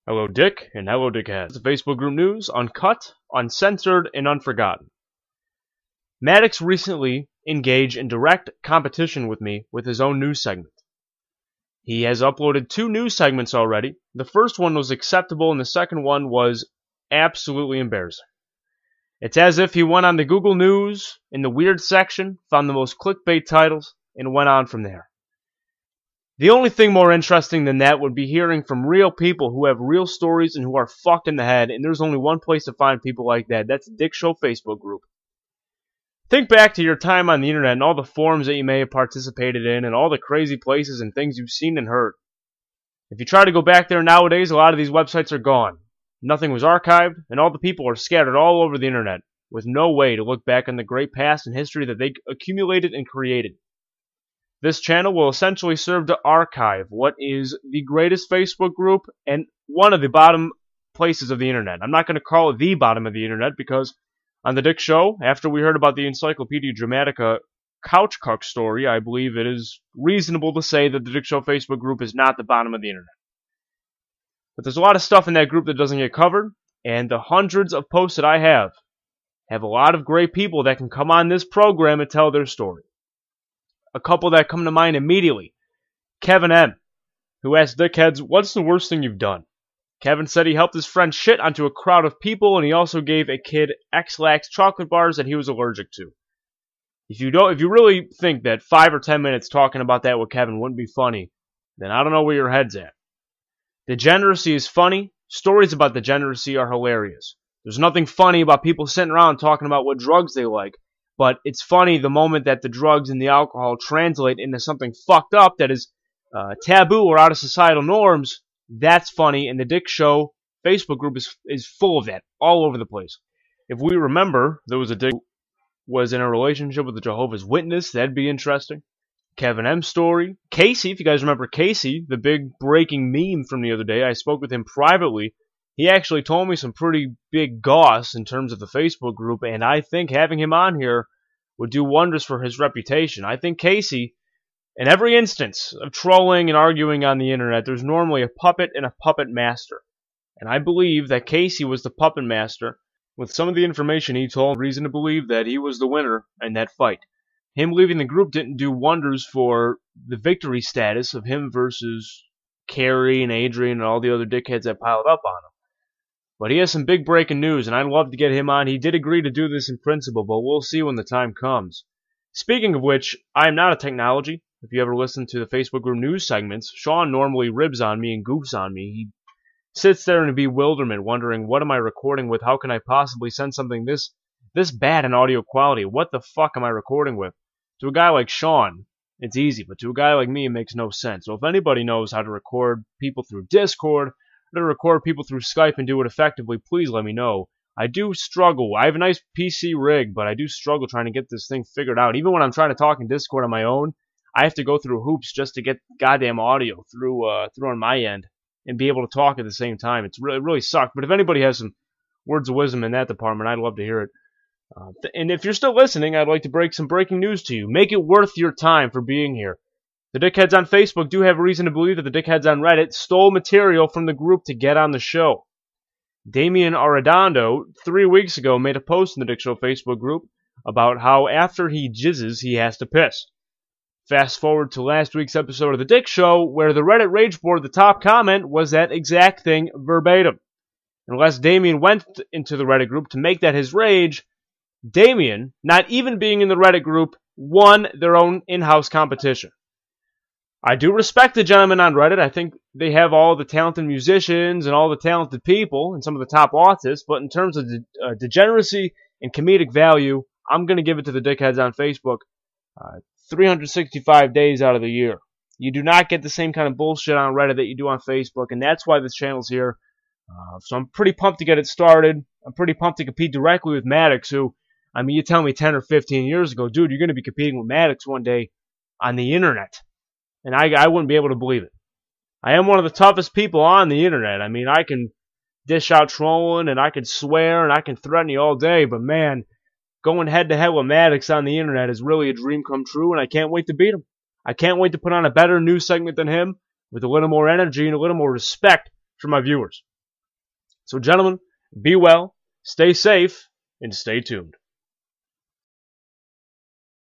Hello Dick, and hello Dickhead. The Facebook group news, uncut, uncensored, and unforgotten. Maddox recently engaged in direct competition with me with his own news segment. He has uploaded 2 news segments already. The first one was acceptable, and the second one was absolutely embarrassing. It's as if he went on the Google News in the weird section, found the most clickbait titles, and went on from there. The only thing more interesting than that would be hearing from real people who have real stories and who are fucked in the head, and there's only one place to find people like that. That's the Dick Show Facebook group. Think back to your time on the internet and all the forums that you may have participated in and all the crazy places and things you've seen and heard. If you try to go back there nowadays, a lot of these websites are gone. Nothing was archived, and all the people are scattered all over the internet, with no way to look back on the great past and history that they accumulated and created. This channel will essentially serve to archive what is the greatest Facebook group and one of the bottom places of the internet. I'm not going to call it the bottom of the internet because on the Dick Show, after we heard about the Encyclopedia Dramatica couch cuck story, I believe it is reasonable to say that the Dick Show Facebook group is not the bottom of the internet. But there's a lot of stuff in that group that doesn't get covered, and the hundreds of posts that I have a lot of great people that can come on this program and tell their story. A couple that come to mind immediately. Kevin M., who asked Dickheads, "What's the worst thing you've done?" Kevin said he helped his friend shit onto a crowd of people, and he also gave a kid X-Lax chocolate bars that he was allergic to. If you really think that 5 or 10 minutes talking about that with Kevin wouldn't be funny, then I don't know where your head's at. Degeneracy is funny. Stories about degeneracy are hilarious. There's nothing funny about people sitting around talking about what drugs they like. But it's funny the moment that the drugs and the alcohol translate into something fucked up that is taboo or out of societal norms. That's funny, and the Dick Show Facebook group is full of that, all over the place. If we remember, there was a Dick who was in a relationship with a Jehovah's Witness. That'd be interesting. Kevin M. story. Casey, if you guys remember Casey, the big breaking meme from the other day, I spoke with him privately. He actually told me some pretty big goss in terms of the Facebook group, and I think having him on here would do wonders for his reputation. I think Casey, in every instance of trolling and arguing on the internet, there's normally a puppet and a puppet master. And I believe that Casey was the puppet master. With some of the information he told, reason to believe that he was the winner in that fight. Him leaving the group didn't do wonders for the victory status of him versus Carrie and Adrian and all the other dickheads that piled up on him. But he has some big breaking news, and I'd love to get him on. He did agree to do this in principle, but we'll see when the time comes. Speaking of which, I am not a technology. If you ever listen to the Facebook group news segments, Sean normally ribs on me and goofs on me. He sits there in bewilderment, wondering, what am I recording with? How can I possibly send something this bad in audio quality? What the fuck am I recording with? To a guy like Sean, it's easy, but to a guy like me, it makes no sense. So if anybody knows how to record people through Discord, to record people through Skype and do it effectively, please let me know. I do struggle. I have a nice PC rig, but I do struggle trying to get this thing figured out. Even when I'm trying to talk in Discord on my own, I have to go through hoops just to get goddamn audio through on my end and be able to talk at the same time. It really sucks. But if anybody has some words of wisdom in that department, I'd love to hear it. And if you're still listening, I'd like to break some breaking news to you. Make it worth your time for being here. The Dickheads on Facebook do have reason to believe that the Dickheads on Reddit stole material from the group to get on the show. Damian Arredondo, 3 weeks ago, made a post in the Dick Show Facebook group about how after he jizzes, he has to piss. Fast forward to last week's episode of the Dick Show, where the Reddit rage board, the top comment, was that exact thing verbatim. Unless Damian went into the Reddit group to make that his rage, Damian, not even being in the Reddit group, won their own in-house competition. I do respect the gentlemen on Reddit. I think they have all the talented musicians and all the talented people and some of the top artists, but in terms of degeneracy and comedic value, I'm going to give it to the Dickheads on Facebook 365 days out of the year. You do not get the same kind of bullshit on Reddit that you do on Facebook, and that's why this channel's here. So I'm pretty pumped to get it started. I'm pretty pumped to compete directly with Maddox, who, I mean, you tell me 10 or 15 years ago, dude, you're going to be competing with Maddox one day on the internet. And I wouldn't be able to believe it. I am one of the toughest people on the internet. I mean, I can dish out trolling, and I can swear, and I can threaten you all day, but man, going head-to-head with Maddox on the internet is really a dream come true, and I can't wait to beat him. I can't wait to put on a better news segment than him, with a little more energy and a little more respect for my viewers. So, gentlemen, be well, stay safe, and stay tuned.